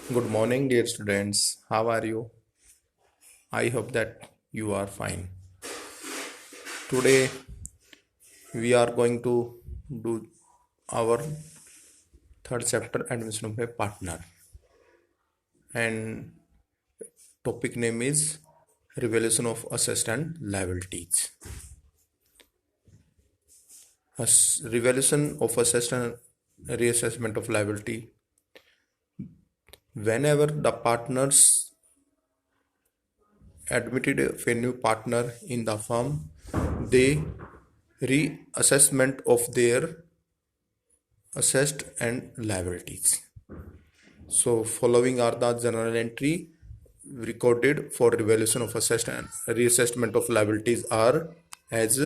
Good morning, dear students. How are you? I hope that you are fine. Today, we are going to do our third chapter, admission of a partner, and topic name is revaluation of assets and liabilities. Revaluation of assets and reassessment of liability. Whenever the partners admitted a new partner in the firm, they reassessment of their assets and liabilities. So following are the journal entry recorded for revaluation of assets and reassessment of liabilities are as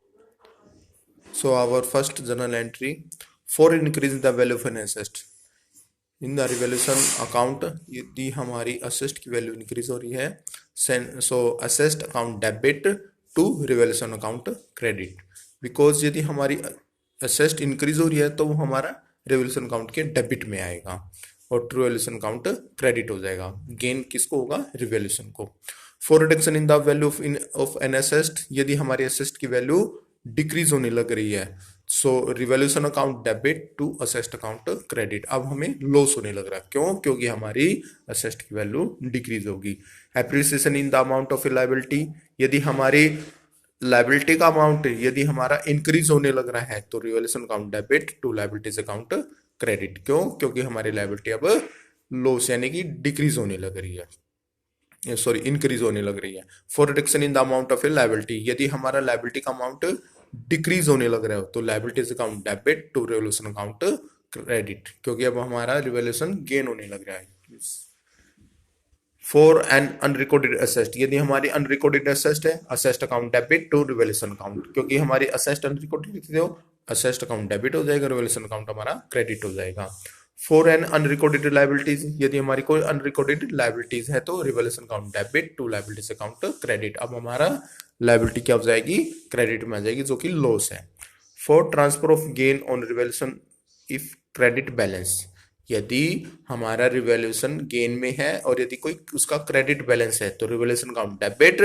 so our first journal entry for increase in the value of an asset in the revaluation account यदि हमारी asset की value increase हो रही है so asset account debit to revaluation account credit because यदि हमारी asset increase हो रही है तो वो हमारा रिवैल्यूएशन अकाउंट के डेबिट में आएगा और ट्रू रिवैल्यूएशन अकाउंट क्रेडिट हो जाएगा गेन किसको होगा रिवैल्यूएशन को for reduction in the value of an asset यदि हमारी असेस्ट की वैल्यू डिक्रीज होने लग रही है so revaluation account debit to asset account credit अब हमें लॉस होने लग रहा है क्यों क्योंकि हमारी असेस्ट की वैल्यू डिक्रीज होगी appreciation in the amount of A liability यदि हमारी लायबिलिटी का अमाउंट यदि हमारा इंक्रीज होने लग रहा है तो revaluation account debit to liabilities account credit क्यों क्योंकि हमारी लायबिलिटी अब लॉस यानी कि डिक्रीज होने लग रही है सॉरी इंक्रीज होने लग रही है for reduction in the amount of A liability यदि हमारा लायबिलिटी का अमाउंट डिक्रीज होने लग रहा है तो liabilities account debit to revaluation account credit क्योंकि अब हमारा रिवैल्यूएशन गेन होने लग रहा है फॉर एन अनरिकॉर्डेड असेस्ट यदि हमारी अनरिकॉर्डेड असेस्ट है asset account debit to revaluation account क्योंकि हमारी असेस्ट अनरिकॉर्डेड थी असेस्ट अकाउंट डेबिट हो जाएगा रिवैल्यूएशन अकाउंट हमारा क्रेडिट हो जाएगा फॉर एन अनरिकॉर्डेड लायबिलिटीज यदि हमारी कोई अनरिकॉर्डेड लायबिलिटीज है तो revaluation account debit to liabilities account credit अब हमारा लायबिलिटी क्या हो जाएगी क्रेडिट में आ जाएगी जो कि लॉस है for transfer of gain on revaluation if credit balance यदि हमारा रिवैल्यूएशन गेन में है और यदि कोई उसका क्रेडिट बैलेंस है तो रिवैल्यूएशन अकाउंट डेबिट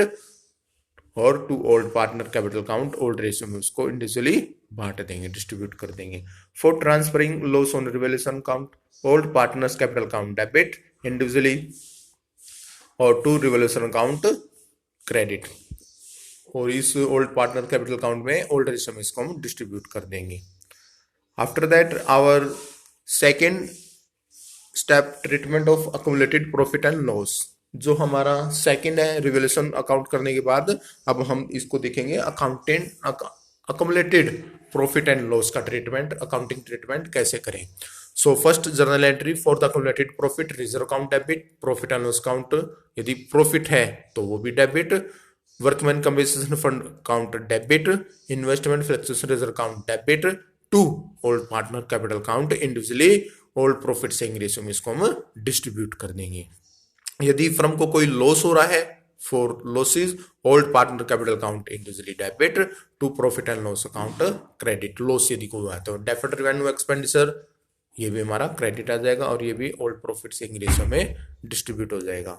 और to old partner capital account old ratio में उसको इंडिविजुअली बांट देंगे डिस्ट्रीब्यूट कर देंगे for transferring loss on revaluation account old partners capital account debit individually और टू रिवैल्यूएशन अकाउंट क्रेडिट और इस ओल्ड पार्टनर कैपिटल अकाउंट में ओल्ड रेशियो में इसको हम डिस्ट्रीब्यूट कर देंगे after that our second step treatment of accumulated profit and loss जो हमारा सेकंड है रिवैल्यूएशन अकाउंट करने के बाद अब हम इसको देखेंगे अक्यूमुलेटेड प्रॉफिट एंड लॉस का ट्रीटमेंट अकाउंटिंग ट्रीटमेंट कैसे करें so first journal entry for the accumulated profit reserve account debit profit and loss account यदि प्रॉफिट है तो वो भी debit workman compensation fund account debit investment fluctuation reserve account debit to old partner capital account individually old profit sharing ratio में इसको हम distribute कर देंगे यदि फर्म को कोई लॉस हो रहा है for losses old partner capital account individually debit to profit and loss account credit loss यदि कोई हुआ है तो डेफर्ड रेवेन्यू एक्सपेंडिचर ये भी हमारा क्रेडिट आ जाएगा और ये भी ओल्ड प्रॉफिट शेयरिंग रेशियो में डिस्ट्रीब्यूट हो जाएगा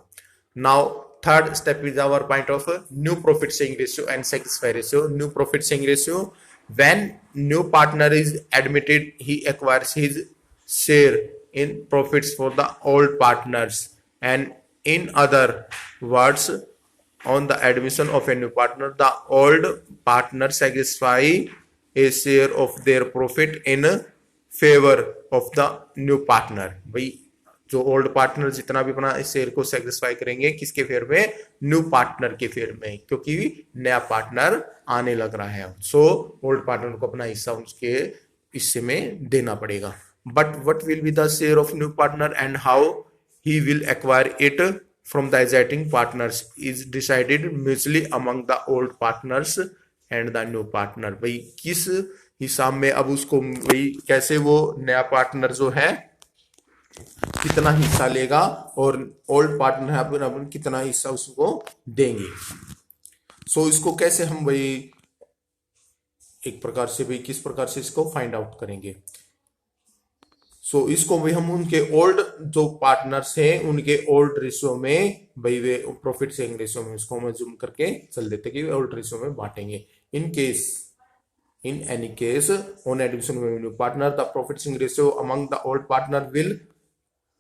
now third step is our point of new profit sharing ratio and satisfy ratio new profit sharing ratio when new partner is admitted he acquires his share in profits for the old partners and in other words on the admission of a new partner the old partner satisfy a share of their profit in favor of the new partner भाई जो old partner जितना भी अपना इस share को satisfy करेंगे किसके fair में न्यू पार्टनर के फेयर में क्योंकि नया पार्टनर आने लग रहा है सो ओल्ड पार्टनर को अपना हिस्सा उसके हिस्से में देना पड़ेगा but what will be the share of new partner and how he will acquire it from the existing partners is decided mutually among the old partners and the new partner भाई किस हिसाब में अब उसको भाई कैसे वो नया पार्टनर जो है कितना हिस्सा लेगा और ओल्ड पार्टनर है अपन कितना हिस्सा उसको देंगे सो इसको कैसे हम भाई एक प्रकार से भाई किस प्रकार से इसको फाइंड आउट करेंगे सो इसको भी हम उनके ओल्ड जो पार्टनर्स हैं उनके ओल्ड रेशियो में भाई वे प्रॉफिट शेयरिंग रेशियो में उसको हम जूम करके चल देते कि ओल्ड रेशियो में बांटेंगे। In any case, on addition of a new partner, the profit sharing ratio among the old partner will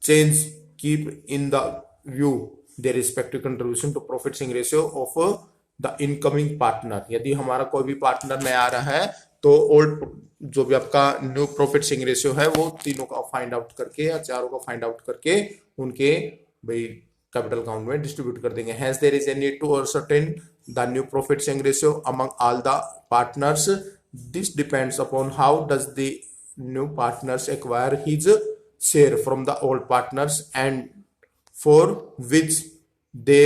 change. Keep in the view their respective contribution to profit sharing ratio of the incoming partner. यदि हमारा कोई भी partner नया आ रहा है तो old जो भी आपका न्यू प्रॉफिट शेयरिंग रेशियो है वो तीनों का फाइंड आउट करके या चारों का फाइंड आउट करके उनके भाई कैपिटल अकाउंट में डिस्ट्रीब्यूट कर देंगे। Hence there is a need to ascertain the new profit sharing ratio among all the partners. This depends upon how does the new partners acquire his share from the old partners and for which they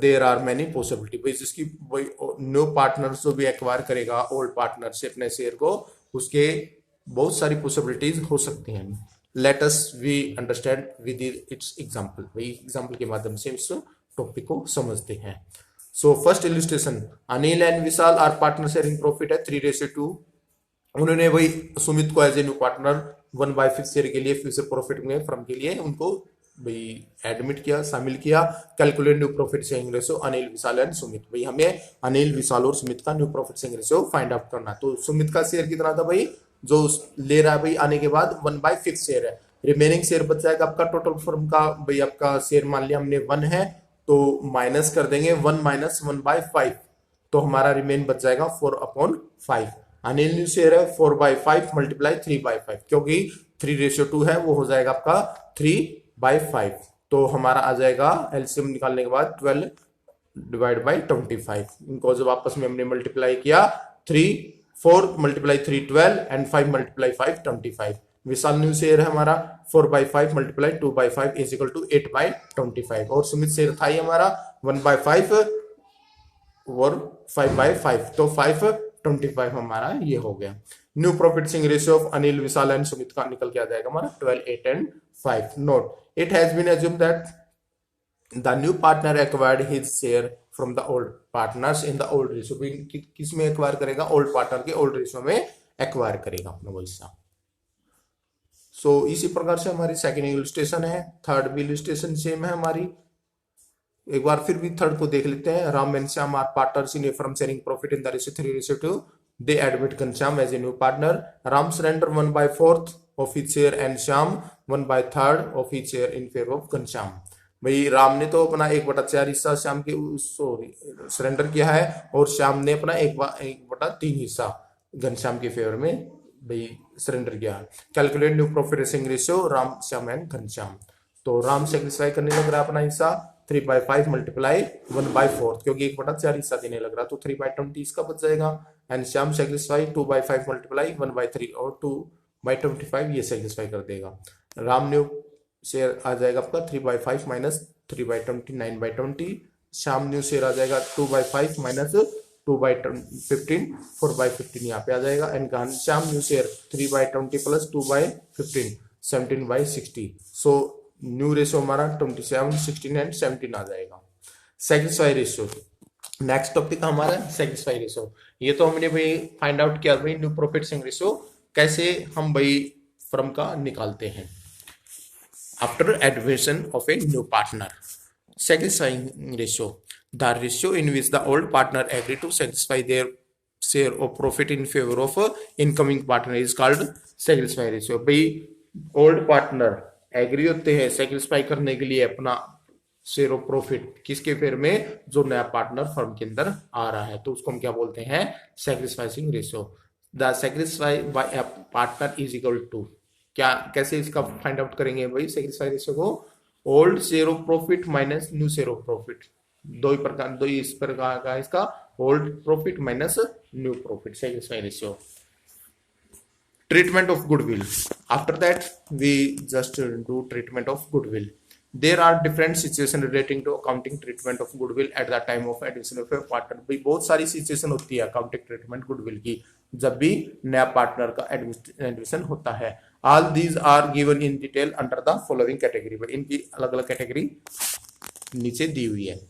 there are many possibility। भाई जिसकी भाई new partner जो भी acquire करेगा old partner से अपने share को, उसके बहुत सारी पॉसिबिलिटीज हो सकती हैं। Let us we understand with its example. भाई एग्जांपल के माध्यम से इस टॉपिक को समझते हैं। So first illustration, Anil and Vishal are partner sharing profit है 3:2। उन्होंने वही सुमित को as a new partner 1/5 share के लिए फ्यूचर प्रॉफिट में फर्म के लिए उनको भाई एडमिट किया, शामिल किया। Calculate new profit sharing ratio Anil Vishal and Sumit. भाई हमें अनिल विशाल और सुमित का new profit sharing ratio find out करना। तो सुमित का शेयर कितना था भाई, जो ले रहा है भाई आने के बाद 1/5 शेयर है। रिमेनिंग शेयर बच जाएगा आपका टोटल फर्म का, भाई आपका शेयर मान लिया हमने 1 है तो माइनस कर देंगे 1 - 1/5, तो हमारा रिमेन बच जाएगा 4/5। अनिल न्यू शेयर है 4/5 × 3/5, क्योंकि 3:2 है वो हो जाएगा आपका 3/5। तो हमारा आ जाएगा एलसीएम निकालने के बाद 12 / 25। इनको जब आपस में हमने मल्टीप्लाई किया 4 × 3 12 एंड 5 × 5 25। विशाल न्यू शेयर है हमारा 4/5 × 2/5 इज इक्वल टू 8/25। और सुमित शेयर था ही हमारा 1/5 और 5/5, तो 5/25 हमारा ये हो गया। New profit sharing ratio of Anil Vishal and Sumit का निकल के आ जाएगा हमारा 12, 8 and 5। Note, it has been assumed that the new partner acquired his share from the old partners in the old ratio. किस में एक्वायर करेगा, ओल्ड पार्टनर के ओल्ड रेशियो में एक्वायर करेगा अपना वो हिस्सा। सो इसी प्रकार से हमारी सेकेंड इलस्ट्रेशन है। थर्ड भी इलस्ट्रेशन सेम है हमारी। एक बार फिर भी थर्ड को देख लेते हैं। Ram and Shyam are partners in a firm sharing profit in the ratio 3:2। They admit Ghanshyam as a new partner. Ram surrender 1/4 of his share and Shyam 1/3 of his share in favour of Ghanshyam. भाई राम ने तो अपना 1/4 हिस्सा श्याम के सरेंडर किया है और श्याम ने अपना 1/3 हिस्सा घनश्याम के फेवर में भाई सरेंडर किया। Calculate new profit sharing ratio Ram Shyam and Ghanshyam. तो राम सेक्रीफाई करने लग रहा है अपना हिस्सा 3/5 × 1/4, क्योंकि 1/4 हिस्सा देने लग रहा तो 3/20 इसका बच जाएगा। एंड श्याम सेक्रीफाई 2/5 × 1/3 और 2/25 ये सेक्रीफाई कर देगा। राम न्यू शेयर आ जाएगा आपका 3/5 - 3/20 9/20। श्याम न्यू शेयर आ जाएगा 2/5 - 2/15 4/15 यहाँ पे आ जाएगा। And Ghanshyam new share 3/20 + 2/15 17/60। So new ratio हमारा 27, 16 एंड 17 आ जाएगा। सेटिस्फाई रेशियो, नेक्स्ट टॉपिक हमारा सेटिस्फाई रेशियो। ये तो हमने भाई फाइंड आउट किया भाई न्यू प्रॉफिट शेयरिंग रेशियो कैसे हम भाई फर्म का निकालते हैं after admission of a new partner. Satisfying ratio, the ratio in which the old partner agree to satisfy their share of profit in favour of incoming partner is called satisfy ratio. भाई old partner agree होते हैं satisfy करने के लिए अपना share of profit किसके favour में, जो नया पार्टनर फर्म के अंदर आ रहा है, तो उसको हम क्या बोलते हैं, sacrificing ratio. The sacrifice by a partner is equal to, क्या कैसे इसका फाइंड आउट करेंगे भाई सैक्रिफाई रेशियो को, old share of profit minus new share of profit. दो ही इस प्रकार का इसका old profit minus new profit, sacrifice ratio. Treatment of goodwill. After that, we just do treatment of goodwill. There are different situations relating to accounting treatment of goodwill at the time of addition of a partner. भाई बहुत सारी situation होती है accounting treatment goodwill की जब भी नया partner का एडमिशन होता है। All these are given in detail under the following category. भाई इनकी अलग अलग कैटेगरी नीचे दी हुई है।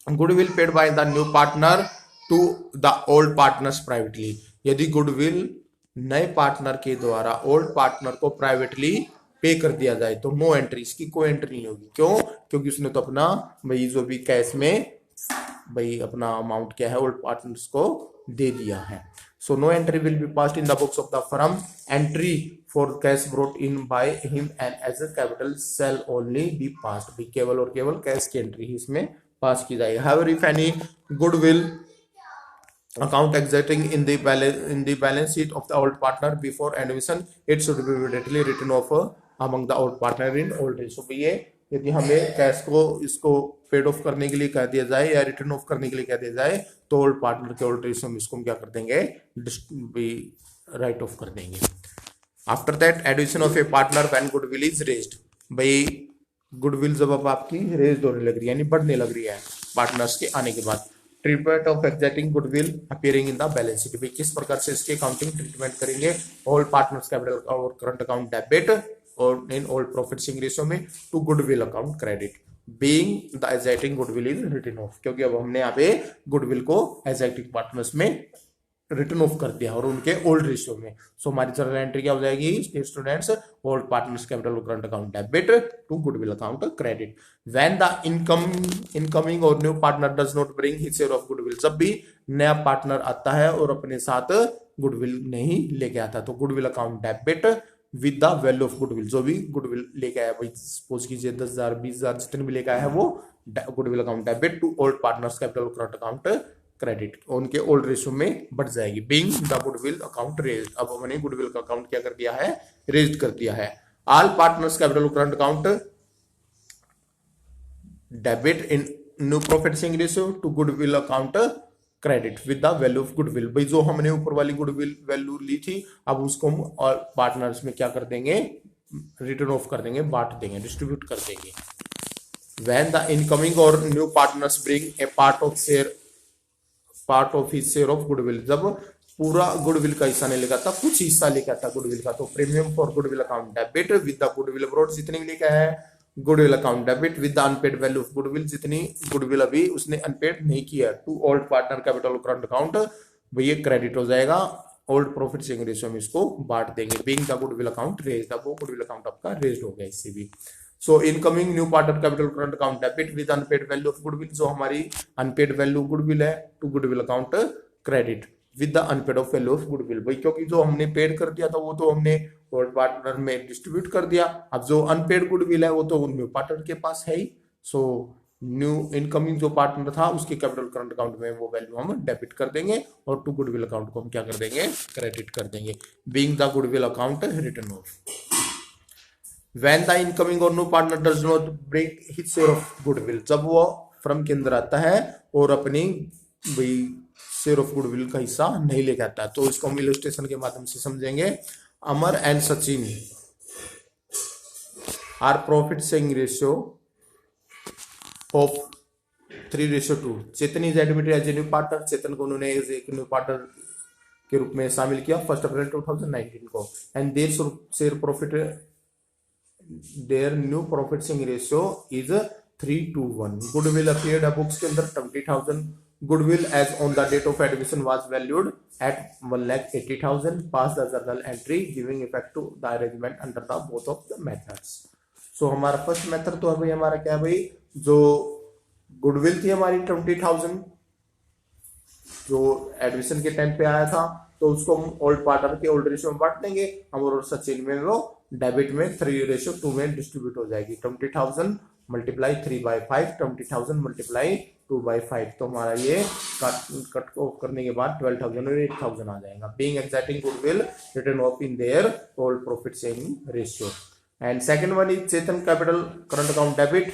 Goodwill paid by the new partner to the old partners privately. यदि गुडविल नए पार्टनर के द्वारा ओल्ड पार्टनर को प्राइवेटली पे कर दिया जाए तो नो एंट्री, इसकी कोई एंट्री नहीं होगी। क्यों? क्योंकि उसने तो अपना भाई जो भी कैश में भाई अपना अमाउंट क्या है ओल्ड पार्टनर्स को दे दिया है। So no entry will be passed in the books of the firm. Entry for cash brought in by him and as a capital sale only be passed, भाई केवल और केवल कैश की एंट्री ही इसमें पास की जाएगी। However if any goodwill account existing in the balance sheet of the old partner before admission, it should be immediately written off among the old partner in old ratio। ये यदि हमें cash को इसको paid of करने के लिए कह दिया जाए या रिटर्न ऑफ करने के लिए कह दिया जाए तो ओल्ड पार्टनर के ओल्ड रेशियो में इसको हम क्या कर देंगे, राइट ऑफ कर देंगे। After that addition of a partner when goodwill is raised, भाई गुडविल जब अब आपकी रेज्ड होने लग रही है यानी बढ़ने लग रही है पार्टनर्स के आने के बाद। Treatment of existing goodwill appearing in the balance sheet, भाई किस प्रकार से इसके अकाउंटिंग ट्रीटमेंट करेंगे। ऑल पार्टनर्स कैपिटल और करंट अकाउंट डेबिट और in all profit sharing ratio में to goodwill account credit being the existing goodwill is written off, क्योंकि अब हमने यहाँ पे गुडविल को एग्जैक्टिंग पार्टनर्स में रिटर्न ऑफ कर दिया और उनके ओल्ड रेशियो में। सो हमारी जनरल एंट्री क्या हो जाएगी students, old partners capital current account debit to goodwill account credit. When the incoming और new partner does not bring his share of goodwill, जब भी नया पार्टनर आता है और अपने साथ गुडविल नहीं लेके आता तो goodwill account debit with the value of goodwill, जो भी गुडविल लेके आया भाई सपोज कीजिए 10,000 20,000 जितने भी लेके आया है वो goodwill account debit to old partners capital current account credit, उनके ओल्ड रेशियो में बढ़ जाएगी। Being the goodwill account raised, अब हमने गुडविल का अकाउंट क्या कर दिया है, रेज्ड कर दिया है। All partners capital current account debit in new profit sharing ratio two goodwill account credit with the value of goodwill, भाई जो हमने ऊपर वाली गुडविल वैल्यू ली थी अब उसको हम और पार्टनर्स में क्या कर देंगे, रिटर्न ऑफ कर देंगे, बांट देंगे, डिस्ट्रीब्यूट कर देंगे। व्हेन द इनकमिंग और new partners bring a part of his share of goodwill, जब पूरा गुडविल का हिस्सा नहीं लेकर था कुछ हिस्सा लेकर आता गुडविल का तो premium for goodwill account debit with the goodwill abroad, जितनी लेकर है goodwill account debit with the unpaid value of goodwill, जितनी गुडविल अभी उसने अनपेड नहीं किया to old partner capital current account, ये क्रेडिट हो जाएगा ओल्ड प्रॉफिट शेयरिंग रेशियो में इसको बांट देंगे। Being the goodwill account raised, अब वो गुडविल अकाउंट आपका रेज्ड हो गया इससे भी। So incoming new partner capital current account debit with unpaid value of goodwill, जो हमारी अनपेड वैल्यू गुडविल है to goodwill account credit with the unpaid of value of goodwill, भाई क्योंकि जो हमने पेड कर दिया था वो तो हमने ओल्ड पार्टनर में डिस्ट्रीब्यूट कर दिया, अब जो अनपेड गुडविल है वो तो न्यू पार्टनर के पास है ही। सो न्यू इनकमिंग जो पार्टनर था उसके कैपिटल करंट अकाउंट में वो वैल्यू हम डेबिट कर देंगे और टू गुडविल अकाउंट को हम क्या कर देंगे, क्रेडिट कर देंगे। Being the goodwill account written off. When the incoming और new partner does not bring his share of goodwill, जब वो फर्म के अंदर आता है और अपनी भाई शेयर ऑफ गुडविल का हिस्सा नहीं लेके आता तो इसको हम इलस्ट्रेशन के माध्यम से समझेंगे। Amar and Sachin are profit sharing ratio of 3:2। Chetan is admitted as a new partner, Chetan को उन्होंने एक न्यू पार्टनर के रूप में शामिल किया 1 अप्रैल 2019 को। And their share profit their new profit sharing ratio is 3:1। Goodwill appeared books के अंदर 20,000। Goodwill as on the date of admission was valued at 1,80,000। Pass the journal entry giving effect to the arrangement under the both of the methods. So हमारा first method तो है भाई हमारा क्या है भाई, जो गुडविल थी हमारी 20,000 जो एडमिशन के टाइम पे आया था तो उसको हम ओल्ड पार्टनर के ओल्ड रेशियो में बांट देंगे, और सचिन में वो डेबिट में 3:2 में डिस्ट्रीब्यूट हो जाएगी। 20,000 मल्टीप्लाई 3/5, 20,000 मल्टीप्लाई 2/5, तो हमारा ये कट ऑफ करने के बाद 12,000 और 8,000 आ जाएगा। Being एग्जैक्टिंग goodwill return of in their old profit sharing ratio. And second one is Chetan capital current account debit.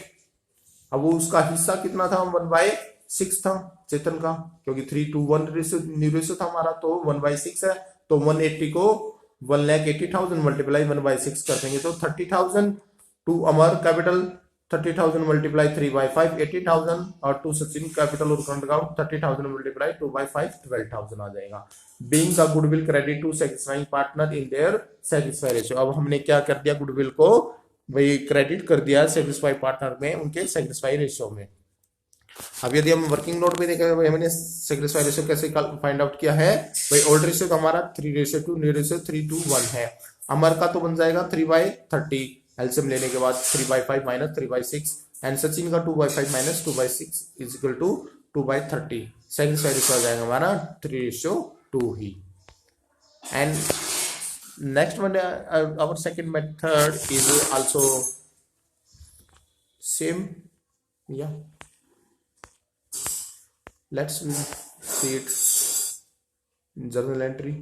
अब वो उसका हिस्सा कितना था, 1/6 था चेतन का, क्योंकि 3:1 रेशियो था हमारा तो 1/6 है, तो 180 को 1,80,000 मल्टीप्लाई 1/6 कर देंगे तो 30,000 टू अमर कैपिटल 30,000 मल्टीप्लाई 3/5 80,000 और टू सचिन कैपिटल और करंट अकाउंट 30,000 मल्टीप्लाई 2/5 12,000 आ जाएगा। Being the goodwill credit to satisfying partner in their satisfy ratio. अब हमने क्या कर दिया, गुडविल को वही क्रेडिट कर दिया सेटिस्फाई पार्टनर में उनके सेटिस्फाई रेशियो में। अब यदि हम वर्किंग नोट में देखें भाई हमने सेटिस्फाई रेशियो कैसे फाइंड आउट किया है, भाई ओल्ड रेशियो का हमारा 3:2 न्यू रेशियो 3:1 है। अमर का तो बन जाएगा 3/30, एलसीएम लेने के बाद 3/5 माइनस 3/6 एंड सचिन का 2/5 minus 2/6 is equal to 2/30। Second square ratio आ जाएगा हमारा 3:2 ही। And next one our second method is also same, या let's see it. Journal entry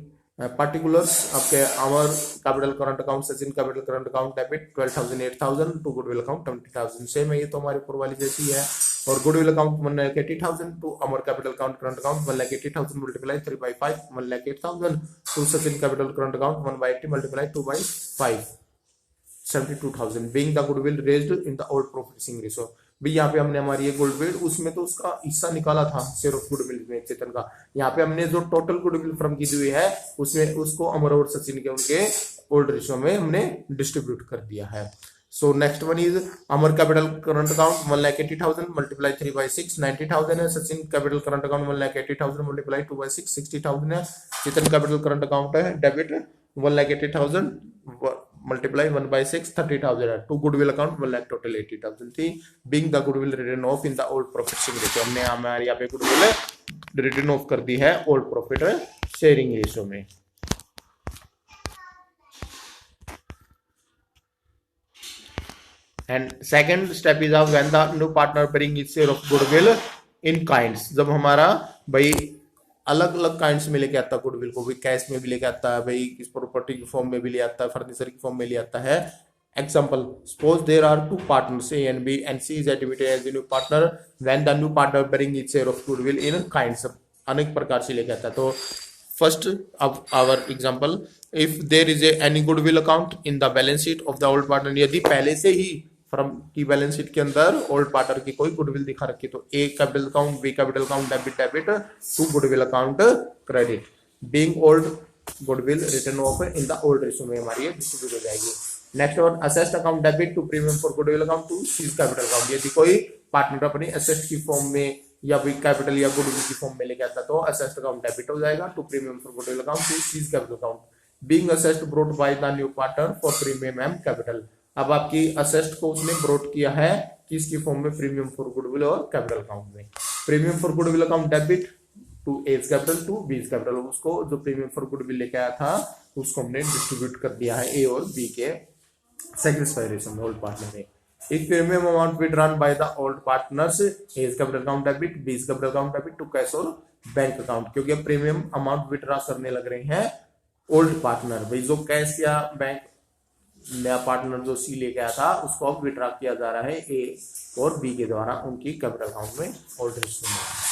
particulars आपके Amar capital current account, Sachin capital current account debit 12,000 8,000 to goodwill account 20,000। Same है, ये तो हमारे ऊपर वाली जैसी है। और goodwill account 1,80,000 to Amar capital account current account 1,80,000 multiply 3/5 1,08,000 to Sachin capital current account 1/80 multiply 2/5 72,000 being the goodwill raised in the old profit ratio। भी यहाँ पे हमने हमारी ये गुडविल, उसमें तो उसका हिस्सा निकाला था शेयर ऑफ गुडविल में चेतन का। यहाँ पे हमने जो टोटल गुडविल फर्म की हुई है उसमें उसको अमर और सचिन के उनके ओल्ड रेशियो में हमने डिस्ट्रीब्यूट कर दिया है। So next one is Amar capital current account 1,80,000 multiply 3/6 90,000 है। Sachin capital current account 1,80,000 multiply 2/6 60,000 है। चेतन कैपिटल करंट अकाउंट है डेबिट 1,80,000 मल्टीप्लाई 1/6 30,000 है। To goodwill account 1 lakh total 80,000 थी। Being the goodwill return of in the old profit sharing ratio, हमने हमारे यहाँ पे goodwill return off कर दी है ओल्ड प्रॉफिट शेयरिंग रेशियो में। And second step is of when the new partner bring its share of goodwill in kinds, जब हमारा भाई अलग अलग काइंड्स में लेके आता है गुडविल को, भी कैश में भी लेके आता है, भाई किस प्रॉपर्टी की फॉर्म में भी ले आता है, फर्नीचर की फॉर्म में ले आता है। Example, suppose there are two partners A and B and C is admitted as the new partner when the new partner bring its share of goodwill in kinds, अनेक प्रकार से लेके आता है। तो फर्स्ट अब our example, if there is any goodwill account in the balance sheet of the old partner, यदि पहले से ही फर्म की बैलेंस शीट के अंदर ओल्ड पार्टनर की कोई गुडविल दिखा रखी, तो A capital account B capital account debit to goodwill account credit, being old goodwill return of in the old ratio में हमारी ये डिस्ट्रीब्यूट हो जाएगी। Next one, assets account debit to premium for goodwill account to C's capital account, यदि कोई partner अपनी assessed की form में या भी कैपिटल या गुडविल की फॉर्म में लेके आता तो असेस्ड अकाउंट डेबिट हो जाएगा to premium for goodwill account to C's capital account, being assessed brought by the new partner for premium and capital. अब आपकी असेस्ट को उसने ब्रोट किया है किसकी फॉर्म में, प्रीमियम फॉर गुडविल और कैपिटल अकाउंट में। Premium for goodwill account debit to A's capital to B's capital, उसको जो प्रीमियम फॉर गुडविल लेके आया था उसको हमने डिस्ट्रीब्यूट कर दिया है ए और बी के सेकंड स्क्वायर रेशियो में ओल्ड पार्टनर में। If premium amount withdrawn by the old partners A's capital account debit B's capital account debit to cash और बैंक अकाउंट, क्योंकि अब प्रीमियम अमाउंट विड्रॉ करने लग रहे हैं ओल्ड पार्टनर, भाई जो कैश या बैंक नया पार्टनर जो सी लेके आया था उसको अब विड्रॉ किया जा रहा है ए और बी के द्वारा उनकी कैपिटल अकाउंट में ओल्ड रेशियो में।